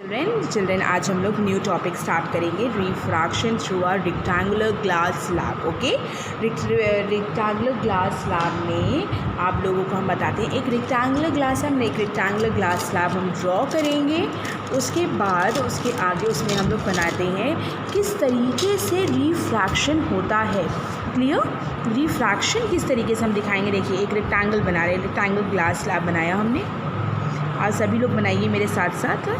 Children आज हम लोग न्यू टॉपिक स्टार्ट करेंगे, refraction through a rectangular glass slab. Okay, rectangular glass slab में आप लोगों को हम बताते हैं, एक रेक्टेंगुलर ग्लास स्लैब हम ड्रॉ करेंगे। उसके बाद उसके आगे उसमें हम लोग बनाते हैं किस तरीके से रिफ्रैक्शन होता है। क्लियर? रिफ्रैक्शन किस तरीके से हम दिखाएंगे। देखिए, एक रेक्टेंगल बना रहे हैं, रेक्टेंगल ग्लास स्लैब बनाया हमने। आज सभी लोग बनाइए मेरे साथ साथ,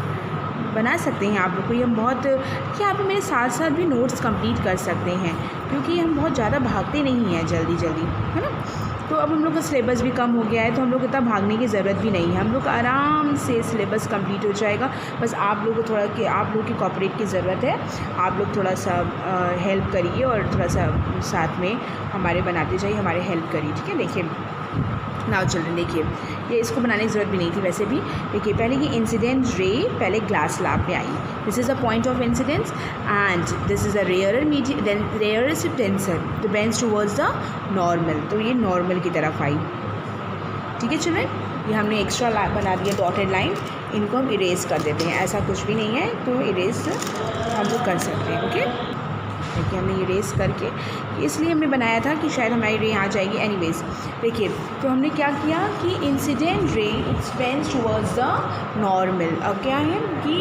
बना सकते हैं आप लोग को। ये हम बहुत कि आप मेरे साथ साथ भी नोट्स कंप्लीट कर सकते हैं, क्योंकि हम बहुत ज़्यादा भागते नहीं हैं जल्दी, है ना। तो अब हम लोग का सिलेबस भी कम हो गया है, तो हम लोग को इतना भागने की ज़रूरत भी नहीं है। हम लोग का आराम से सिलेबस कंप्लीट हो जाएगा। बस आप लोगों को आप लोगों की कोऑपरेट की ज़रूरत है। आप लोग थोड़ा सा हेल्प करिए और थोड़ा सा साथ में हमारे बनाते जाइए, हमारे हेल्प करिए। ठीक है, देखिए नाउ चिल्ड्रन, देखिए ये इसको बनाने की ज़रूरत भी नहीं थी वैसे भी। देखिए, पहले ये इंसिडेंट रे पहले ग्लास स्लैब पे आई। This is a point of incidence and this is a rarer medium, then rarest denser the bends towards the normal. तो ये नॉर्मल की तरफ आई। ठीक है चिल्ड्रन, ये हमने एक्स्ट्रा बना दिया डॉटेड लाइन, इनको हम इरेज कर देते हैं। ऐसा कुछ भी नहीं है, तो इरेज हम लोग कर सकते हैं। ओके, देखिए हमने इरेज करके, इसलिए हमने बनाया था कि शायद हमारी रे आ जाएगी। एनीवेज, देखिए तो हमने क्या किया कि incident ray it's bends towards the normal. अब क्या है कि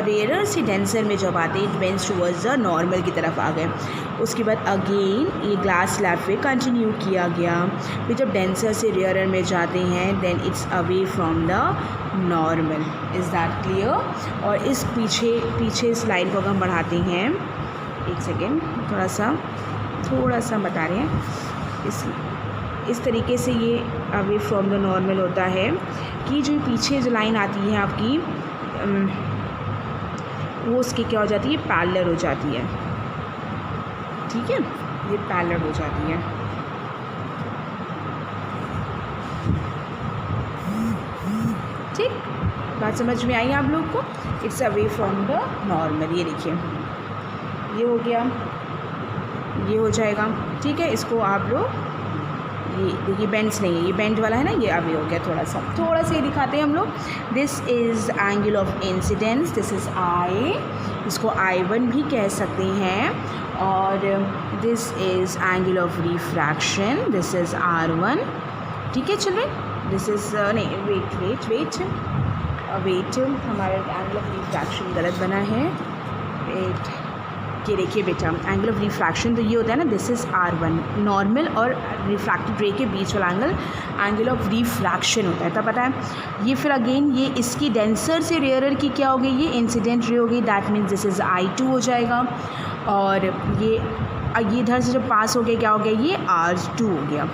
रेयर से डेंसर में जब आते it bends towards the normal की तरफ आ गए। उसके बाद अगेन ये ग्लास स्लैब पे कंटिन्यू किया गया। फिर जब डेंसर से रेयरर में जाते हैं then it's away from the normal. Is that clear? और इस पीछे इस लाइन को अगर हम बढ़ाते हैं, एक सेकेंड, थोड़ा सा बता रहे हैं। इस तरीके से ये अवे फ्रॉम द नॉर्मल होता है कि जो पीछे जो लाइन आती है आपकी, वो उसकी क्या हो जाती है, पैरेलल हो जाती है। ठीक है, ये पैरेलल हो जाती है। ठीक, बात समझ में आई आप लोग को? It's away from the normal. ये देखिए, ये हो गया, ये हो जाएगा। ठीक है, इसको आप लोग ये देखिए, बेंड्स नहीं है, ये बेंड वाला है ना, ये अभी हो गया। थोड़ा सा ये दिखाते हैं हम लोग। This is angle of incidence, this is I, इसको I1 भी कह सकते हैं। और this is angle of refraction, this is R1। ठीक है चिल्ड्रन, दिस इज़ नहीं, वेट हमारा एंगल ऑफ रिफ्रैक्शन गलत बना है। वेट, ये देखिए बेटा, एंगल ऑफ रिफ्रैक्शन तो ये होता है ना, दिस इज़ R1। नॉर्मल और रिफ्रैक्टेड रे के बीच वाला एंगल ऑफ रिफ्रैक्शन होता है, तब पता है। ये फिर अगेन ये इसकी डेंसर से रेयरर की क्या हो गई, ये इंसिडेंट रे हो गई। That means this is I2 हो जाएगा। और ये इधर से जब पास हो गया क्या हो गया, ये R2 हो गया।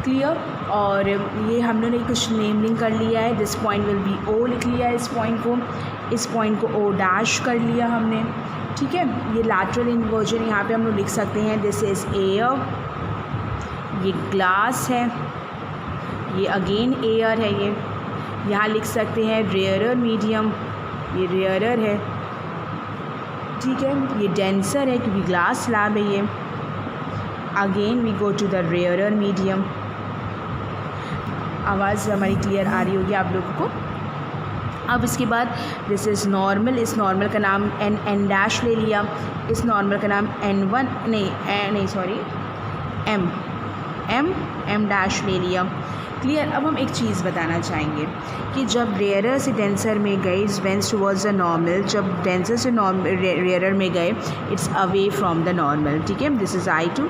क्लियर? और ये हम लोगों ने कुछ नेमलिंग कर लिया है। This point will be O लिख लिया है, इस पॉइंट को O डैश कर लिया हमने। ठीक है, ये लैटरल इन्वर्जन यहाँ पे हम लोग लिख सकते हैं, दिस इज़ एयर, ये ग्लास है, ये अगेन एयर है। ये यहाँ लिख सकते हैं रेयरर मीडियम, ये रेयरर है। ठीक है, ये डेंसर है क्योंकि ग्लास स्लैब है ये। Again we go to the rarer medium. आवाज़ हमारी क्लियर आ रही होगी आप लोगों को। अब इसके बाद दिस इज़ नॉर्मल, इस नॉर्मल का नाम एन डैश ले लिया। इस नॉर्मल का नाम एम डैश ले लिया। क्लियर? अब हम एक चीज़ बताना चाहेंगे कि जब रेयरर से डेंसर में गए, it's bends towards the normal. जब डेंसर से रेयरर में गए, it's away from the normal. ठीक है, दिस इज़ I2।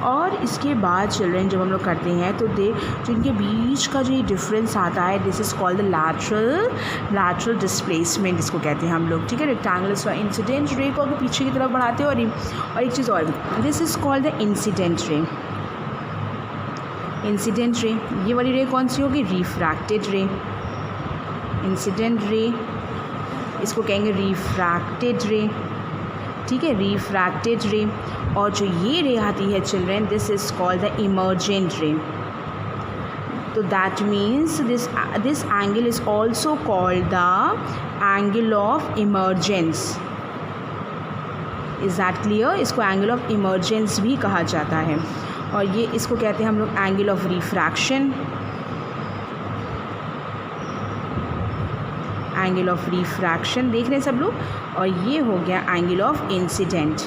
और इसके बाद चिल्ड्रन जब हम लोग करते हैं तो जो इनके बीच का जो ये डिफरेंस आता है, this is called the lateral displacement, इसको कहते हैं हम लोग। ठीक है, रेक्टेंगुलर इंसिडेंट रे को अगर पीछे की तरफ बढ़ाते हैं। और एक चीज़ और, this is called the incident रे। इंसिडेंट रे, ये वाली रे कौन सी होगी, रिफ्रैक्टेड रे। इंसिडेंट रे, इसको कहेंगे रिफ्रैक्टेड रे। ठीक है, रिफ्रैक्टेड रे। और जो ये रे आती है children, this is called the emergent ray. तो that means this angle is also called the angle of emergence. Is that clear? इसको एंगल ऑफ इमर्जेंस भी कहा जाता है। और ये इसको कहते हैं हम लोग angle of refraction. Angle of refraction, देख रहे हैं सब लोग, और ये हो गया angle of incident,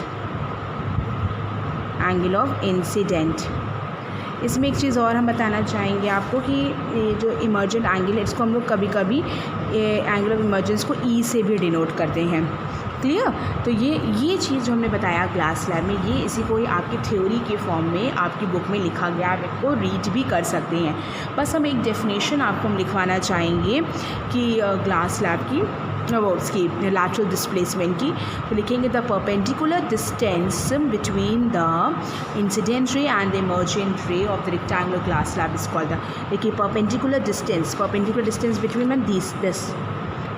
angle of incident. इसमें एक चीज़ और हम बताना चाहेंगे आपको कि ये जो इमर्जेंट एंगल है इसको हम लोग कभी कभी एंगल ऑफ इमर्जेंस को ई से भी डिनोट करते हैं। क्लियर? तो ये चीज़ जो हमने बताया क्लास लैब में, ये इसी को ही आपकी थ्योरी के फॉर्म में आपकी बुक में लिखा गया, आप इसको रीड भी कर सकते हैं। बस हम एक डेफिनेशन आपको हम लिखवाना चाहेंगे कि क्लास लैब की वो उसकी लैटरल डिस्प्लेसमेंट की, तो लिखेंगे the perpendicular distance between the incident ray and the emergent ray of the rectangular glass slab is called the, देखिए perpendicular distance between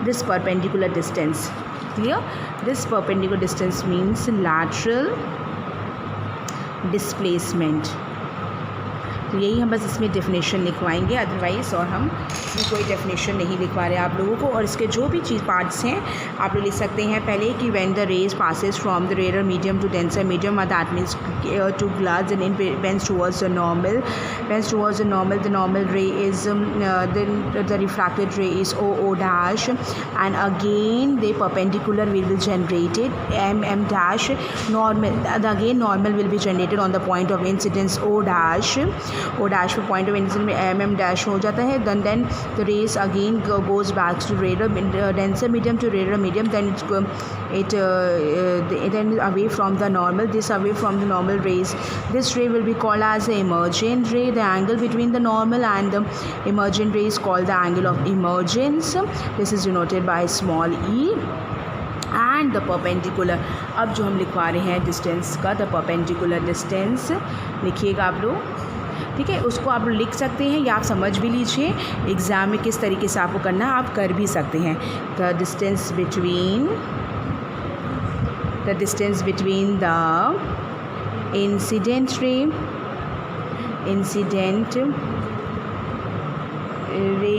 this perpendicular distance, clear? This perpendicular distance means lateral displacement। तो यही हम बस इसमें definition लिखवाएंगे, otherwise और हम इसमें कोई डेफिनेशन नहीं लिखवा रहे आप लोगों को। और इसके जो भी चीज़ पार्ट्स हैं आप लोग लिख सकते हैं पहले कि when the rays passes from the rarer medium to denser medium, that means to glass and bends towards the normal, the normal ray is the refracted ray is O dash, and again the perpendicular will be generated M dash, normal will be generated on the point of incidence O dash पे point of incidence में M dash हो जाता है। Then the rays again goes back to rare denser medium to rare medium, then away from the normal, this away from the normal rays, this ray will be called as the emergent ray. The angle between the normal and the emergent ray is called the angle of emergence. This is denoted by small e। And the perpendicular, अब जो हम लिखवा रहे हैं distance का, the perpendicular distance लिखिएगा आप लोग, ठीक है? उसको आप लिख सकते हैं या आप समझ भी लीजिए, एग्ज़ाम में किस तरीके से आपको करना है आप कर भी सकते हैं। The distance between the incident रे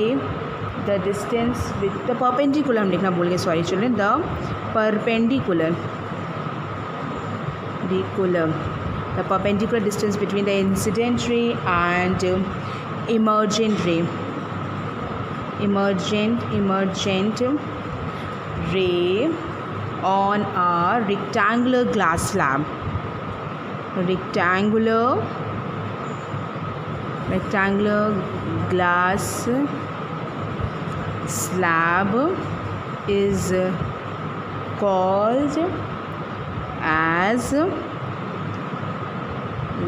the distance with the perpendicular, हम लिखना भूल गए, sorry children, the perpendicular distance between the incident ray and emergent ray on a rectangular glass slab, rectangular glass slab is called as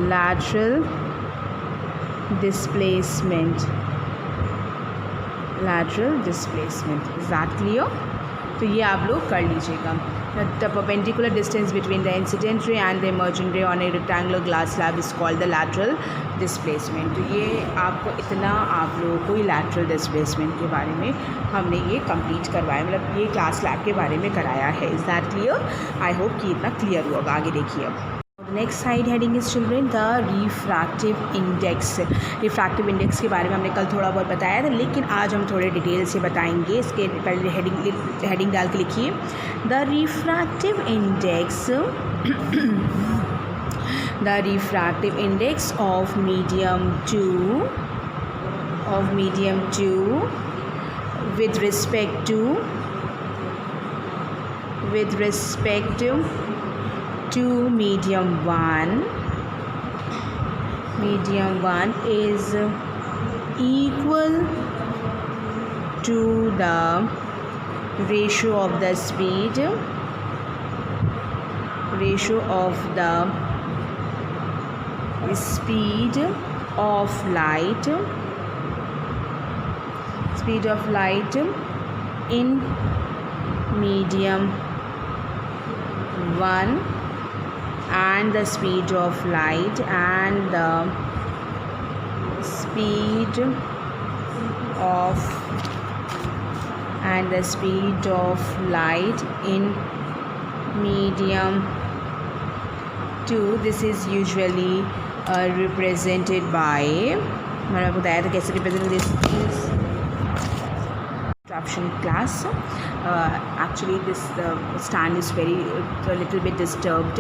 lateral displacement। Is that clear? तो ये आप लोग कर लीजिएगा। The perpendicular distance between the incident ray and the emergent ray on a rectangular glass slab is called the lateral displacement। तो ये आपको इतना आप लोगों को lateral displacement के बारे में हमने ये कंप्लीट करवाया, मतलब ये क्लास लैब के बारे में कराया है। Is that clear? I hope कि इतना क्लियर होगा। आगे देखिए अब next side heading is children the refractive index के बारे में हमने कल थोड़ा बहुत बताया था, लेकिन आज हम थोड़े डिटेल से बताएंगे। इसके पहले हेडिंग डाल के लिखिए the refractive index of medium two with respect to medium 1 is equal to the ratio of the speed of light in medium 1 and the speed of light and the speed of light in medium 2। This is usually represented by, मैंने आपको बताया था कैसे represent this disruption class। Actually this stand is very a little bit disturbed।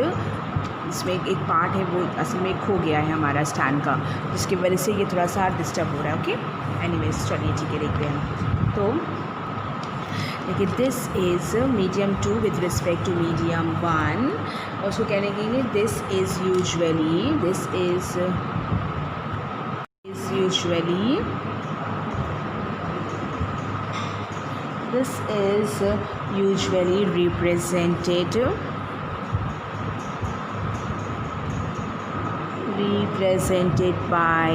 इसमें एक part है वो असल में खो गया है हमारा स्टैंड का, जिसकी वजह से ये थोड़ा सा डिस्टर्ब हो रहा है। ओके एनीवेज चलिए ठीक है देखते हैं। तो देखिए this is medium 2 with respect to medium 1, और उसको कहने के लिए this is usually represented by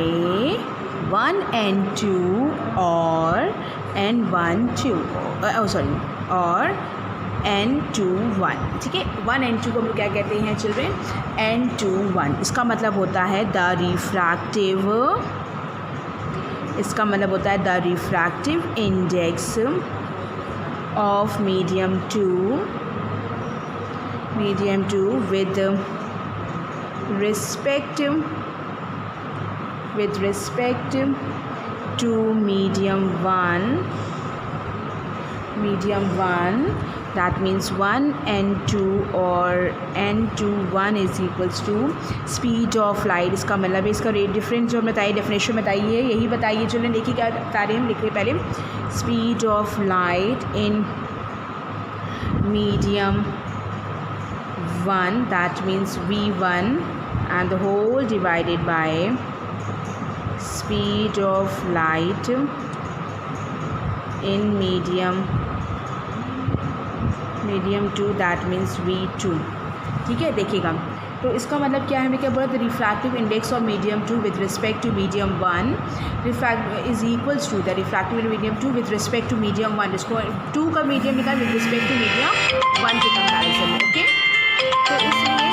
1 and 2 or n1 2 or n2 1, ठीक है। 1 and 2 को हम लोग क्या कहते हैं चिल्ड्रेन, n2 1। इसका मतलब होता है the refractive index of medium 2 with respect to medium 1, that means 1 and 2 or n2 1 is equals to speed of light। इसका मतलब है इसका रेट डिफरेंस जो हम बताइए, डेफिनेशन बताइए, यही बताइए चिल्ड्रन। देखिए क्या बता रहे हैं हम, लिख रहे पहले speed of light in medium 1, that means v1, and the whole divided by speed of light in medium 2, that means v2, ठीक है। देखिएगा तो इसका मतलब क्या है, हमें क्या बोला, the refractive index of medium 2 with respect to medium 1 is equals to the refractive medium 2 with respect to medium 1। इसको 2 का मीडियम निकाल विद रिस्पेक्ट टू मीडियम 1 के कंपैरिजन में, ओके। तो इसलिए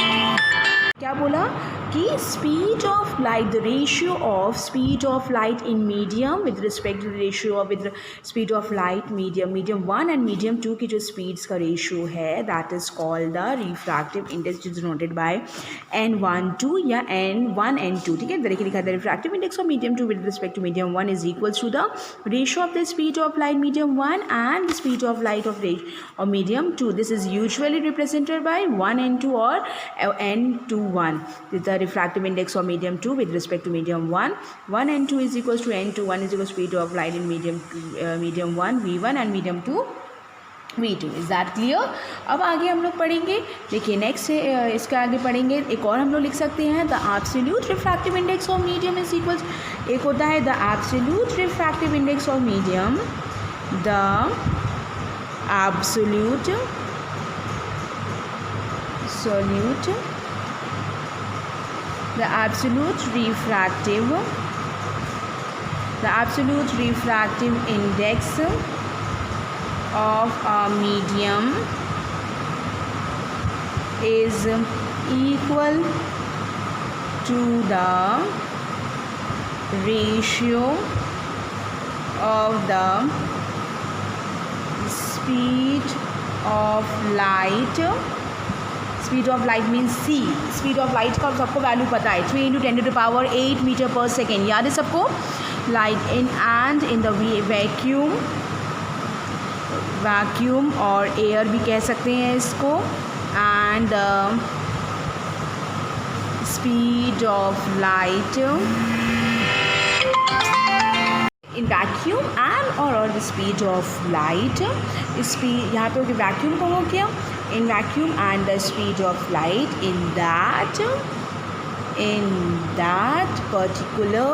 क्या बोला कि speed of light, the ratio of speed of light in medium with respect to the ratio of with speed of light medium 1 and medium 2 की जो स्पीड्स का रेशियो है, that is called the refractive index denoted by n12 या n1 n2, ठीक है। देखिए लिखा था refractive index of medium 2 with respect to medium 1 is equals to the ratio of the speed of light medium 1 and the speed of light of medium 2। This is usually represented by 1 n2 or n21। The refractive index of medium 2 with respect to medium 1 and 2 is equals to n2 1 is equals to speed of light in medium 1 v1 and medium 2 v2। Is that clear. अब आगे हम लोग पढ़ेंगे, देखिए next इसके आगे पढ़ेंगे, एक और हम लोग लिख सकते हैं the absolute refractive index of medium is equals, एक होता है the absolute refractive index of medium, the absolute refractive index of a medium is equal to the ratio of the speed of light means c। Speed of light का सबको value पता है, 3 × 10⁸ metre पर second, याद है सबको। Light in and in the vacuum और air भी कह सकते हैं इसको, and speed of light in vacuum and और the speed of light, speed यहाँ पे वैक्यूम का हो गया, in vacuum and the speed of light in that particular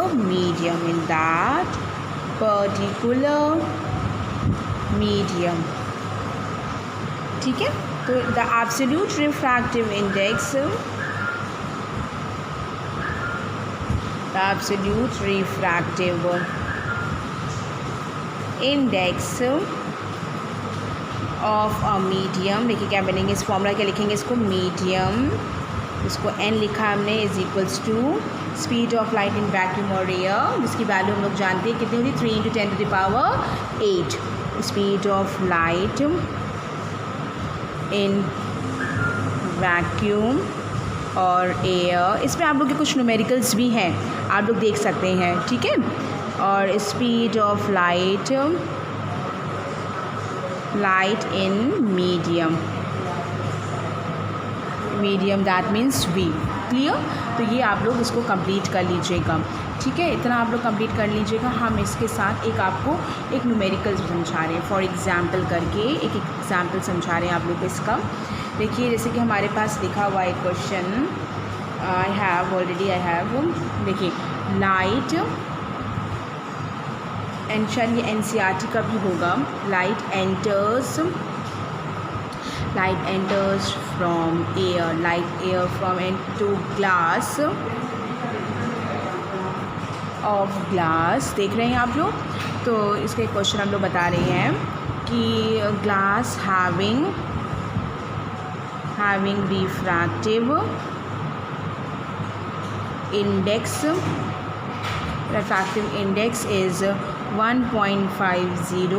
medium, ठीक है। तो the absolute refractive index of a medium, देखिए क्या बनेंगे, इस फॉर्मूला क्या लिखेंगे, इसको मीडियम, इसको n लिखा हमने, is equals to speed of light in vacuum और एयर, जिसकी वैल्यू हम लोग जानते हैं कितनी होती है, 3 × 10⁸ speed of light in vacuum और एयर। इसमें आप लोग के कुछ न्यूमेरिकल्स भी हैं, आप लोग देख सकते हैं, ठीक है। और speed of light in medium, that means v। Clear. तो ये आप लोग इसको कंप्लीट कर लीजिएगा। ठीक है, इतना आप लोग कंप्लीट कर लीजिएगा। हम इसके साथ एक आपको एक न्यूमेरिकल समझा रहे हैं, फॉर एग्जांपल करके एक एग्जांपल समझा रहे हैं आप लोग को इसका। देखिए जैसे कि हमारे पास लिखा हुआ है क्वेश्चन, आई हैव देखिए लाइट, एंड ये NCERT का भी होगा। Light enters from air from into glass of glass. देख रहे हैं आप लोग। तो इसके क्वेश्चन हम लोग बता रहे हैं कि glass having refractive index is 1.50.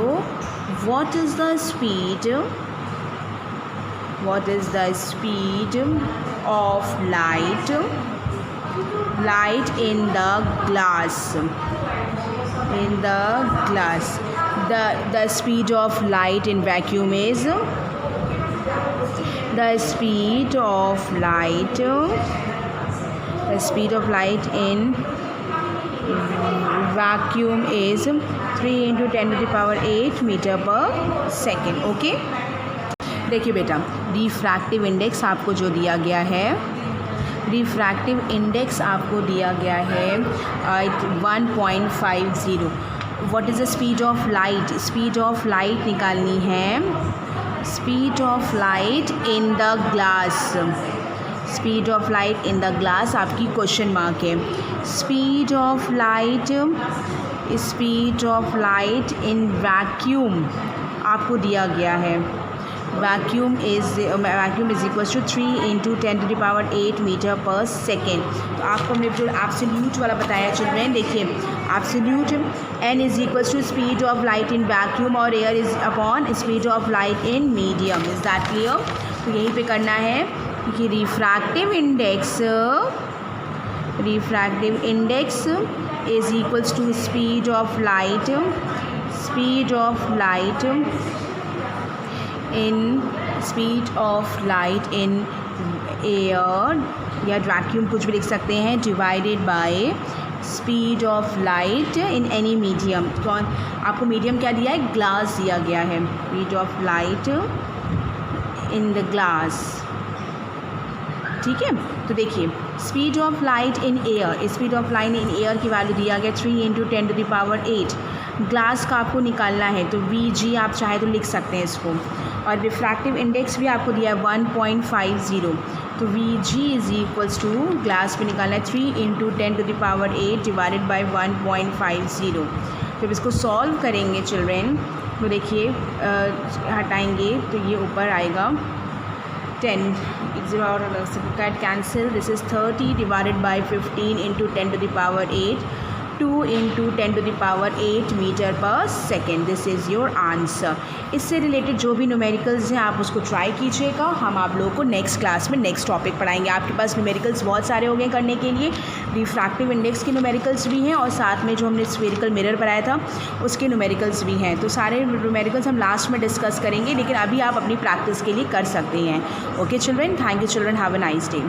What is the speed of light in the glass? The speed of light in vacuum is the speed of light in vacuum is 3 × 10⁸ मीटर/सेकेंड। Okay, देखिए बेटा रिफ्रैक्टिव इंडेक्स आपको जो दिया गया है, refractive index आपको दिया गया है 1.50। What is the speed of light? Speed of light निकालनी है, speed of light in the glass. Speed of light in the glass आपकी क्वेश्चन मार्क है। Speed of light in vacuum आपको दिया गया है। Vacuum is equals to 3 × 10⁸ metre per second. तो आपको हमने जो एब्सोल्यूट वाला बताया चिल्ड्रेन, देखिए absolute n is equals to speed of light in vacuum और air is upon speed of light in medium. Is that clear? तो यहीं पे करना है कि refractive index is equals to speed of light in air या vacuum कुछ भी लिख सकते हैं, divided by speed of light in any medium. कौन आपको मीडियम क्या दिया है? ग्लास दिया गया है। Speed of light in the glass, ठीक है। तो देखिए speed of light in air, speed of light in air की वैल्यू दिया गया 3 × 10⁸। ग्लास का आपको निकालना है तो Vg आप चाहे तो लिख सकते हैं इसको, और रिफ्रैक्टिव इंडेक्स भी आपको दिया है 1.50। तो Vg is equals to glass पे निकालना है 3 × 10⁸ डिवाइडेड बाय 1.50। जब इसको सॉल्व करेंगे चिल्ड्रेन तो देखिए हटाएंगे तो ये ऊपर आएगा 10 और cancel. This is 30 divided by 15 × 10⁸, 2 × 10⁸ metre per second. This is your answer. इससे रिलेटेड जो भी न्यूमेरिकल्स हैं आप उसको ट्राई कीजिएगा। हम आप लोगों को नेक्स्ट क्लास में नेक्स्ट टॉपिक पढ़ाएंगे। आपके पास न्यूमेरिकल्स बहुत सारे हो गए करने के लिए। रिफ्रैक्टिव इंडेक्स के न्यूमेरिकल्स भी हैं और साथ में जो हमने स्फेरिकल मिरर बनाया था उसके न्यूमेरिकल्स भी हैं। तो सारे न्यूमेरिकल्स हम लास्ट में डिस्कस करेंगे, लेकिन अभी आप अपनी प्रैक्टिस के लिए कर सकते हैं। Okay children, thank you children, have a nice day.